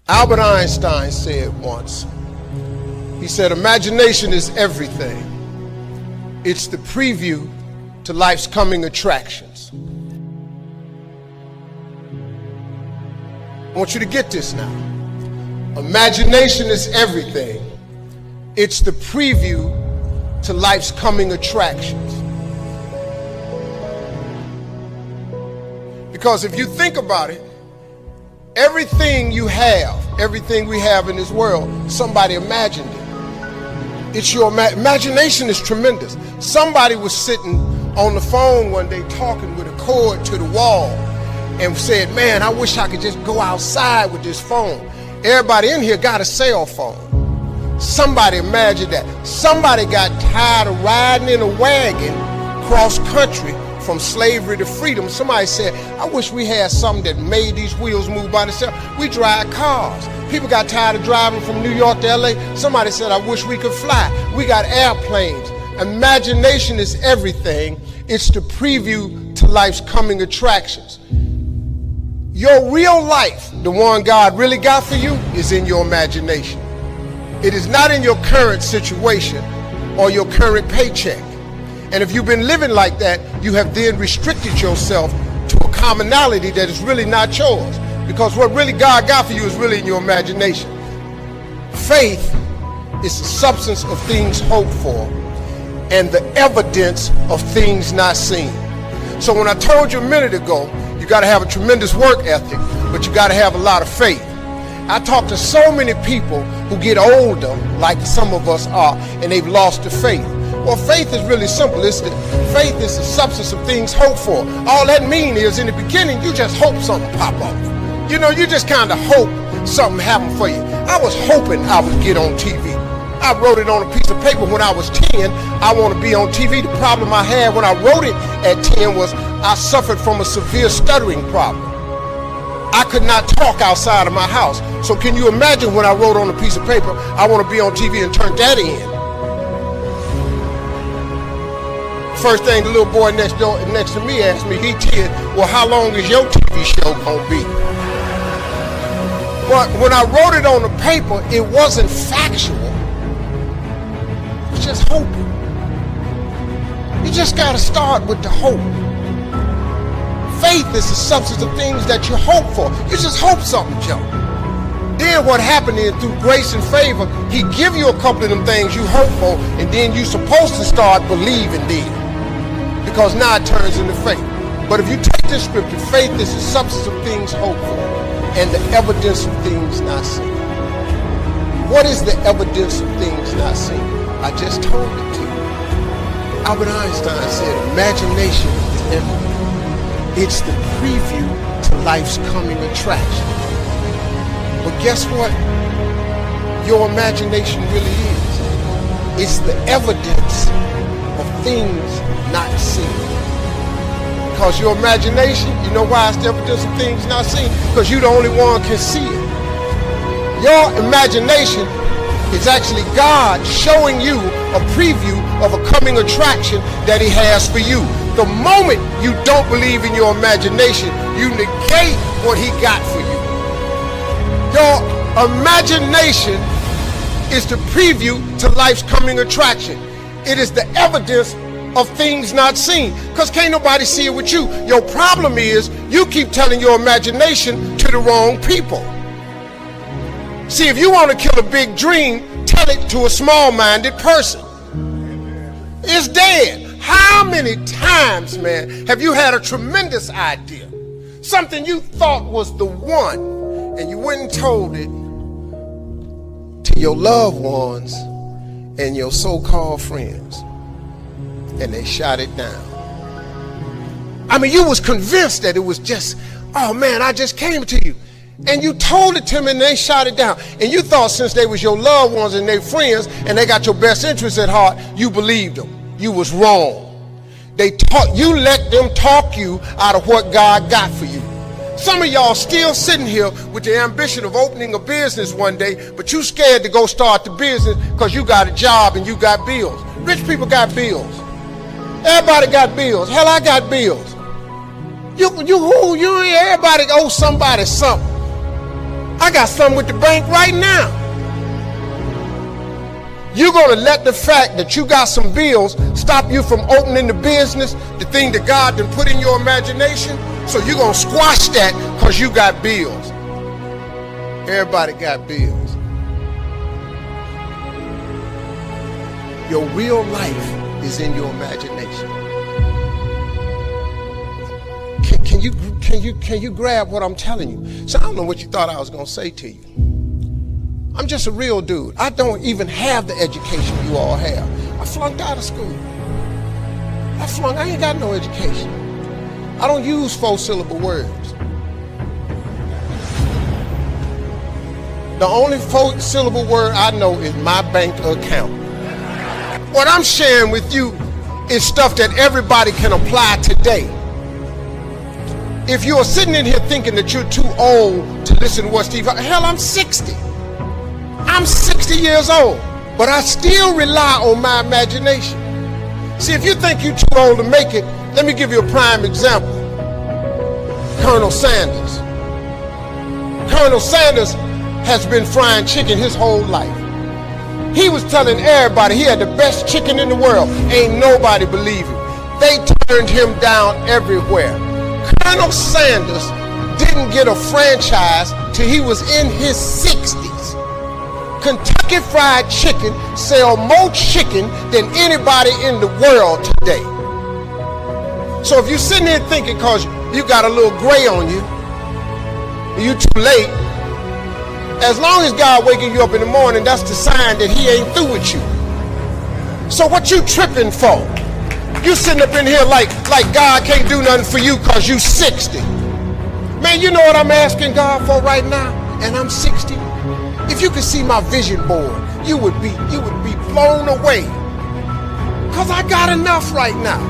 Albert Einstein said once, he said, imagination is everything. It's the preview to life's coming attractions. I want you to get this now. Imagination is everything. It's the preview to life's coming attractions. Because if you think about it, everything you have, everything we have in this world, somebody imagined it. It's your imagination is tremendous. Somebody was sitting on the phone one day talking with a cord to the wall and said, man, I wish I could just go outside with this phone. Everybody in here got a cell phone. Somebody imagined that. Somebody got tired of riding in a wagon cross country from slavery to freedom. Somebody said, I wish we had something that made these wheels move by themselves. We drive cars. People got tired of driving from New York to LA. Somebody said, I wish we could fly. We got airplanes. Imagination is everything. It's the preview to life's coming attractions. Your real life, the one God really got for you, is in your imagination. It is not in your current situation or your current paycheck. And if you've been living like that, you have then restricted yourself to a commonality that is really not yours. Because what really God got for you is really in your imagination. Faith is the substance of things hoped for and the evidence of things not seen. So when I told you a minute ago, you got to have a tremendous work ethic, but you got to have a lot of faith. I talk to so many people who get older, like some of us are, and they've lost the faith. Well, faith is really simple. Faith is the substance of things hoped for. All that means is in the beginning, you just hope something pop off. You know, you just kind of hope something happened for you. I was hoping I would get on TV. I wrote it on a piece of paper when I was 10. I want to be on TV. The problem I had when I wrote it at 10 was I suffered from a severe stuttering problem. I could not talk outside of my house. So can you imagine when I wrote on a piece of paper, I want to be on TV, and turned that in? First thing the little boy next to me asked me, he did, well, how long is your TV show gonna be? But when I wrote it on the paper, it wasn't factual. It was just hoping. You just gotta start with the hope. Faith is the substance of things that you hope for. You just hope something, Joe. Then what happened is, through grace and favor, he give you a couple of them things you hope for, and then you're supposed to start believing then. Because now it turns into faith. But if you take this scripture, faith is the substance of things hoped for and the evidence of things not seen. What is the evidence of things not seen? I just told it to you. Albert Einstein said, imagination is everything. It's the preview to life's coming attraction. But guess what? Your imagination really is. It's the evidence of things not seen. Because your imagination, you know why it's the evidence of things not seen? Because you're the only one can see it. Your imagination is actually God showing you a preview of a coming attraction that he has for you. The moment you don't believe in your imagination, you negate what he got for you. Your imagination is the preview to life's coming attraction. It is the evidence of things not seen, because can't nobody see it with you. Your problem is you keep telling your imagination to the wrong people. See, if you want to kill a big dream, tell it to a small-minded person. It's dead. How many times, man, have you had a tremendous idea, something you thought was the one, and you went and told it to your loved ones and your so-called friends, and they shot it down? I mean, you was convinced that it was just, oh man, I just came to you. And you told it to them and they shot it down. And you thought since they was your loved ones and their friends and they got your best interests at heart, you believed them. You was wrong. You let them talk you out of what God got for you. Some of y'all still sitting here with the ambition of opening a business one day, but you scared to go start the business because you got a job and you got bills. Rich people got bills. Everybody got bills. Hell, I got bills. Everybody owes somebody something. I got something with the bank right now. You're going to let the fact that you got some bills stop you from opening the business, the thing that God done put in your imagination? So you're going to squash that because you got bills. Everybody got bills. Your real life is in your imagination. Can you grab what I'm telling you? So I don't know what you thought I was going to say to you. I'm just a real dude. I don't even have the education you all have. I flunked out of school. I ain't got no education. I don't use 4-syllable words. The only 4-syllable word I know is my bank account. What I'm sharing with you is stuff that everybody can apply today. If you are sitting in here thinking that you're too old to listen to what Steve, hell, I'm 60. I'm 60 years old, but I still rely on my imagination. See, if you think you're too old to make it, let me give you a prime example. Colonel Sanders. Colonel Sanders has been frying chicken his whole life. He was telling everybody he had the best chicken in the world. Ain't nobody believe him. They turned him down everywhere. Colonel Sanders didn't get a franchise till he was in his 60s. Kentucky Fried Chicken sell more chicken than anybody in the world today. So if you're sitting there thinking because you got a little gray on you, you too late, as long as God waking you up in the morning, that's the sign that he ain't through with you. So what you tripping for? You sitting up in here like God can't do nothing for you because you 60. Man, you know what I'm asking God for right now? And I'm 60. If you could see my vision board, you would be blown away. Cause I got enough right now.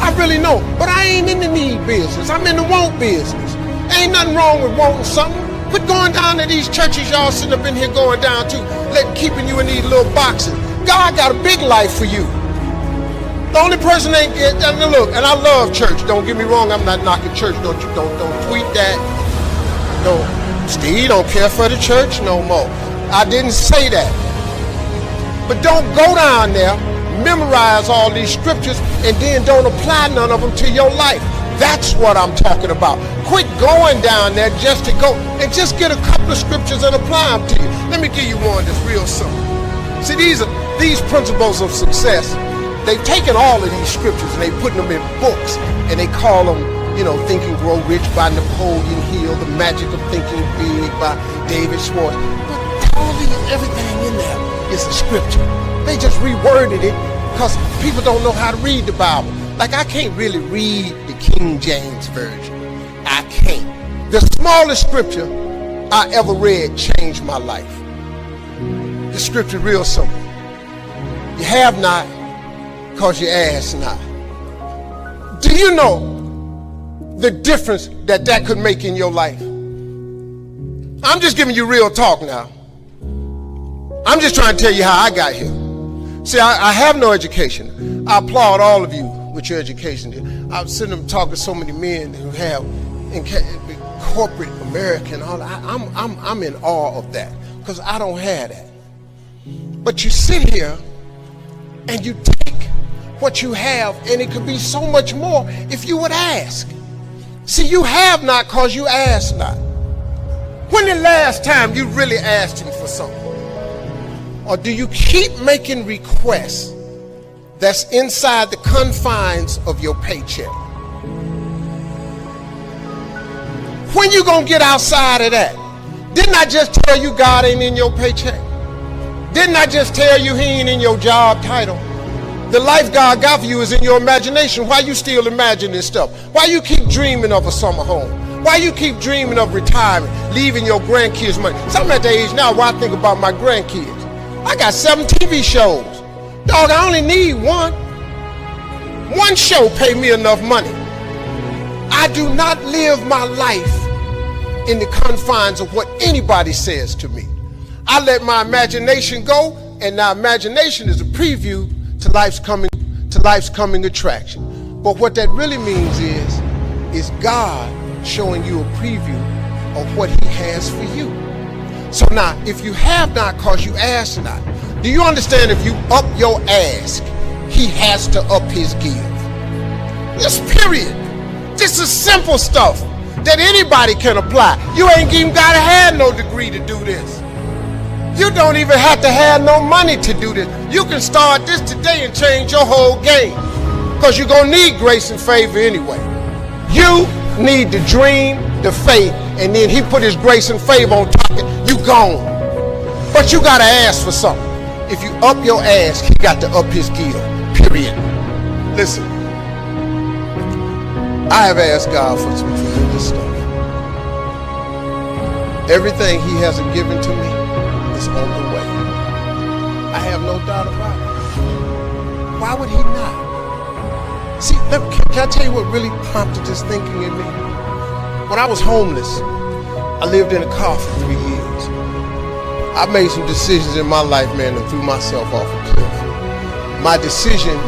I really know. But I ain't in the need business. I'm in the want business. Ain't nothing wrong with wanting something. Quit going down to these churches y'all sitting up in here going down to, keeping you in these little boxes. God got a big life for you. The only person ain't get, and look, and I love church. Don't get me wrong, I'm not knocking church. Don't tweet that. No. Steve don't care for the church no more. I didn't say that. But don't go down there, memorize all these scriptures, and then don't apply none of them to your life. That's what I'm talking about. Quit going down there just to go and just get a couple of scriptures and apply them to you. Let me give you one that's real simple. See, these principles of success, they've taken all of these scriptures and they putting them in books, and they call them, Think and Grow Rich by Napoleon Hill, The Magic of Thinking Big by David Schwartz. But everything in there is a scripture. They just reworded it because people don't know how to read the Bible. Like, I can't really read the King James Version. I can't. The smallest scripture I ever read changed my life. The scripture real simple. You have not because you ask not. Do you know the difference that could make in your life? I'm just giving you real talk now. I'm just trying to tell you how I got here. See, I have no education. I applaud all of you with your education. I'm sitting there talking to so many men who have in corporate America and all that. I'm in awe of that because I don't have that. But you sit here and you take what you have, and it could be so much more if you would ask. See, you have not because you ask not. When the last time you really asked him for something? Or do you keep making requests that's inside the confines of your paycheck? When you gonna get outside of that? Didn't I just tell you God ain't in your paycheck? Didn't I just tell you he ain't in your job title? The life God got for you is in your imagination. Why you still imagining stuff? Why you keep dreaming of a summer home? Why you keep dreaming of retirement, leaving your grandkids money? So I'm at the age now where I think about my grandkids. I got 7 TV shows. Dog, I only need one. One show pay me enough money. I do not live my life in the confines of what anybody says to me. I let my imagination go, and now imagination is a preview to life's coming attraction. But what that really means is God showing you a preview of what he has for you. So now, if you have not because you ask not, do you understand if you up your ask, he has to up his give? Just period. This is simple stuff that anybody can apply. You ain't even got to have no degree to do this. You don't even have to have no money to do this. You can start this today and change your whole game, because you're going to need grace and favor anyway. You need the dream, the faith, and then he put his grace and favor on top of it. You gone. But you got to ask for something. If you up your ask, he got to up his give. Period. Listen, I have asked God for some tremendous stuff. Everything he hasn't given to me is on the way. I have no doubt about it. Why would he not? See, can I tell you what really prompted this thinking in me? When I was homeless, I lived in a car for 3 years. I made some decisions in my life, man, and threw myself off a cliff. My decision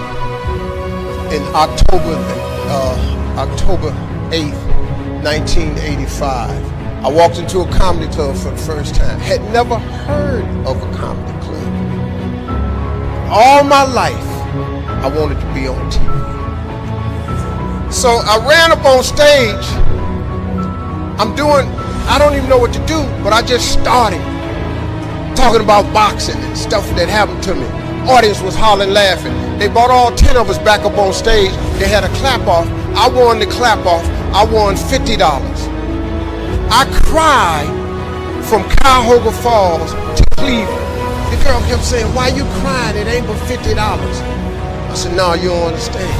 in October 8th, 1985, I walked into a comedy club for the first time. Had never heard of a comedy club. All my life, I wanted to be on TV. So I ran up on stage. I don't even know what to do, but I just started talking about boxing and stuff that happened to me. Audience was hollering, laughing. They brought all 10 of us back up on stage. They had a clap off. I won the clap off. I won $50. I cried from Cuyahoga Falls to Cleveland. The girl kept saying, "Why you crying? It ain't but $50. I said, "No, you don't understand.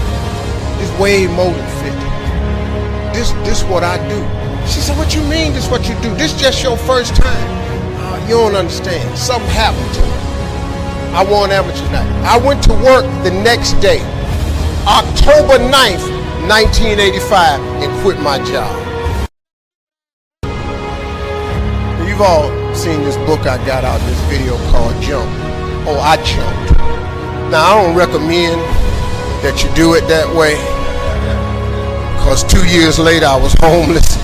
It's way more than 50. This what I do." She said, "What you mean this what you do? This just your first time." You don't understand. Something happened to me. I won amateur night. I went to work the next day, October 9th, 1985, and quit my job. You've all seen this book I got out, this video called Jump. Oh, I jumped. Now, I don't recommend that you do it that way, because 2 years later I was homeless.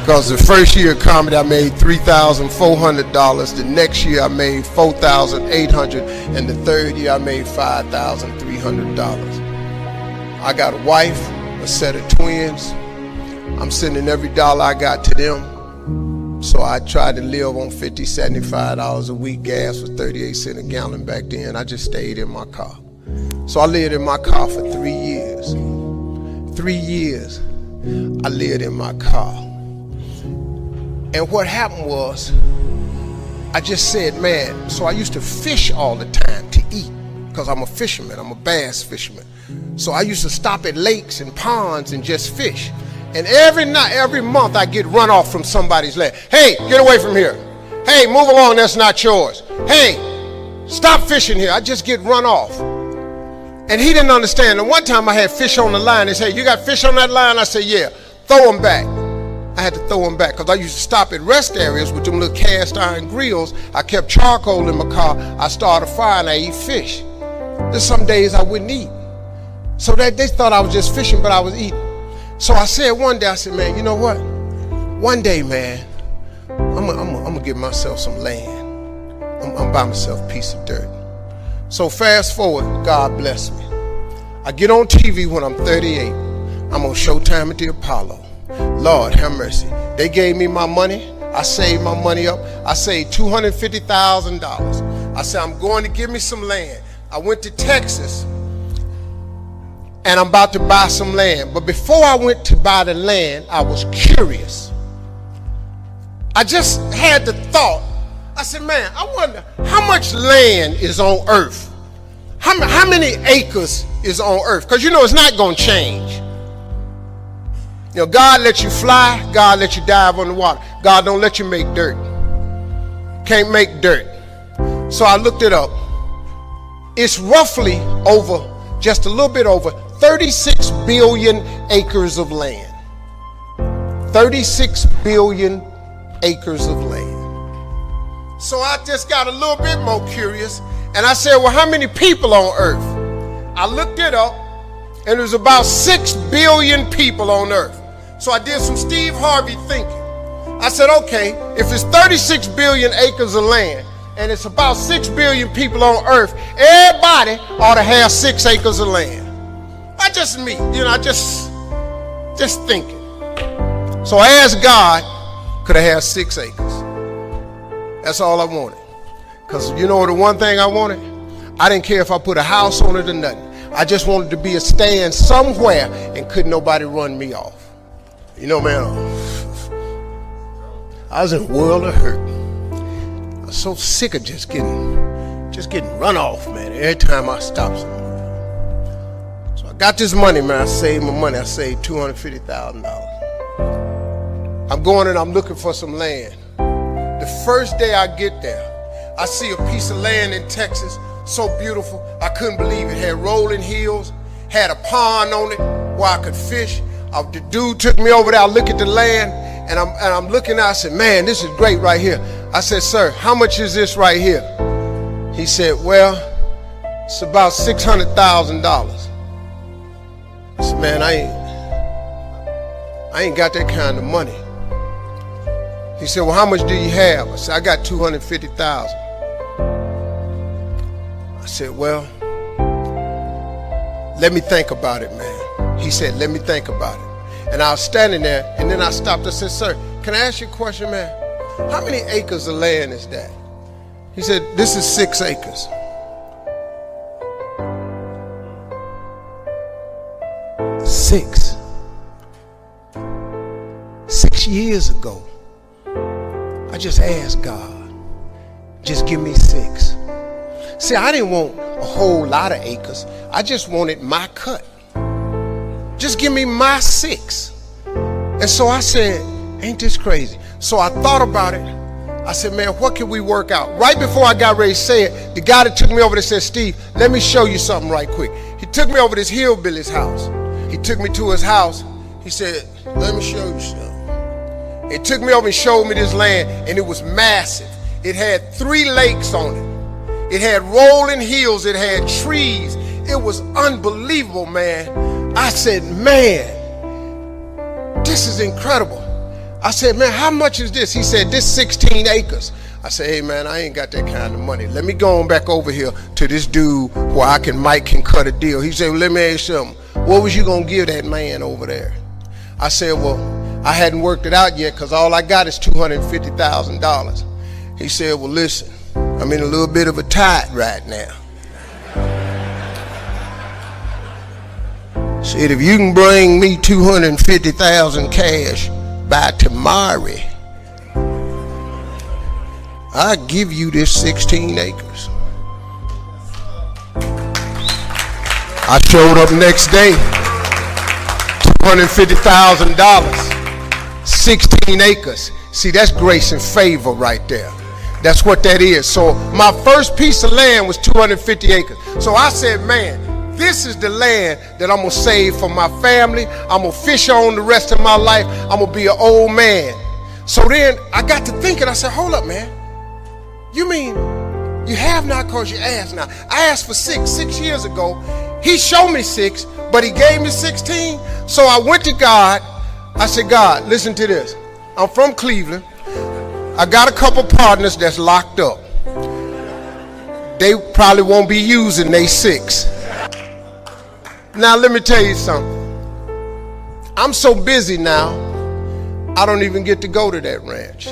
Because the first year of comedy I made $3,400, the next year I made $4,800, and the third year I made $5,300. I got a wife, a set of twins. I'm sending every dollar I got to them. So I tried to live on $50, $75 a week. Gas was 38 cents a gallon back then. I just stayed in my car. So I lived in my car for 3 years. 3 years I lived in my car. And what happened was, I just said, man, so I used to fish all the time to eat, because I'm a fisherman, I'm a bass fisherman. So I used to stop at lakes and ponds and just fish. And every night, every month, I get run off from somebody's land. "Hey, get away from here. Hey, move along, that's not yours. Hey, stop fishing here." I just get run off. And he didn't understand. And one time I had fish on the line. They said, "You got fish on that line?" I said, "Yeah." "Throw them back." I had to throw them back, because I used to stop at rest areas with them little cast iron grills. I kept charcoal in my car. I started a fire and I eat fish. There's some days I wouldn't eat. So that they thought I was just fishing, but I was eating. So I said one day, I said, "Man, you know what? One day, man, I'm gonna give myself some land. I'm gonna buy myself a piece of dirt." So fast forward, God bless me. I get on TV when I'm 38. I'm on Showtime at the Apollo. Lord have mercy. They gave me my money. I saved my money up. I saved $250,000. I said, "I'm going to give me some land." I went to Texas, and I'm about to buy some land. But before I went to buy the land, I was curious. I just had the thought. I said, "Man, I wonder how much land is on earth? How many acres is on earth?" Because you know it's not going to change. You know, God lets you fly. God lets you dive on the water. God don't let you make dirt. Can't make dirt. So I looked it up. It's roughly over, just a little bit over 36 billion acres of land. 36 billion acres of land. So I just got a little bit more curious, and I said, "Well, how many people on earth?" I looked it up, and there's about 6 billion people on earth. So I did some Steve Harvey thinking. I said, okay, if it's 36 billion acres of land and it's about 6 billion people on earth, everybody ought to have 6 acres of land. Not just me, I just thinking. So I asked God, could I have 6 acres? That's all I wanted. Because the one thing I wanted? I didn't care if I put a house on it or nothing. I just wanted to be a stand somewhere and couldn't nobody run me off. Man, I was in a world of hurt. I was so sick of just getting run off, man, every time I stopped somewhere. So I got this money, man. I saved my money. I saved $250,000. I'm going and I'm looking for some land. The first day I get there, I see a piece of land in Texas, so beautiful. I couldn't believe it. Had rolling hills, had a pond on it where I could fish. The dude took me over there. I look at the land, and I'm looking out. I said, man, this is great right here. I said, sir, how much is this right here? He said, well, it's about $600,000. I said, man, I ain't got that kind of money. He said, well, how much do you have? I said, I got $250,000. I said, well, let me think about it, man. He said, let me think about it. And I was standing there, and then I stopped. I said, sir, can I ask you a question, man? How many acres of land is that? He said, this is 6 acres. Six years ago, I just asked God, just give me 6. See, I didn't want a whole lot of acres. I just wanted my cut. Just give me my 6. And so I said, ain't this crazy? So I thought about it. I said, man, what can we work out? Right before I got ready to say it, the guy that took me over there said, Steve, let me show you something right quick. He took me over to this hillbilly's house. He took me to his house. He said, let me show you something. He took me over and showed me this land, and it was massive. It had 3 lakes on it. It had rolling hills. It had trees. It was unbelievable, man. I said, man, this is incredible. I said, man, how much is this? He said, this 16 acres. I said, hey, man, I ain't got that kind of money. Let me go on back over here to this dude where Mike can cut a deal. He said, well, let me ask you something. What was you going to give that man over there? I said, well, I hadn't worked it out yet because all I got is $250,000. He said, well, listen, I'm in a little bit of a tight right now. Said, if you can bring me $250,000 cash by tomorrow, I'll give you this 16 acres. I showed up next day, $250,000, 16 acres. See, that's grace and favor right there. That's what that is. So my first piece of land was 250 acres. So I said, man, this is the land that I'm going to save for my family. I'm going to fish on the rest of my life. I'm going to be an old man. So then I got to thinking, I said, hold up, man. You mean you have not because you asked now? I asked for 6 years ago. He showed me 6, but he gave me 16. So I went to God. I said, God, listen to this. I'm from Cleveland. I got a couple partners that's locked up. They probably won't be using they 6. Now, let me tell you something. I'm so busy now, I don't even get to go to that ranch.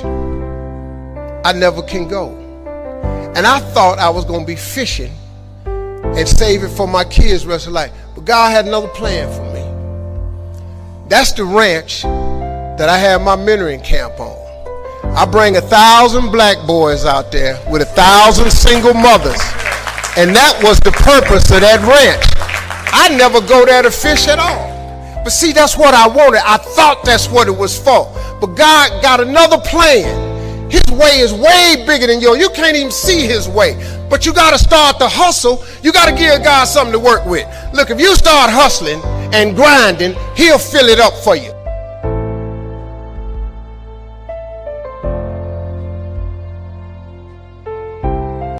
I never can go. And I thought I was going to be fishing and save it for my kids' rest of life. But God had another plan for me. That's the ranch that I have my mentoring camp on. I bring 1,000 black boys out there with 1,000 single mothers. And that was the purpose of that ranch. I never go there to fish at all. But see, that's what I wanted. I thought that's what it was for. But God got another plan. His way is way bigger than yours. You can't even see his way. But you got to start the hustle. You got to give God something to work with. Look, if you start hustling and grinding, he'll fill it up for you.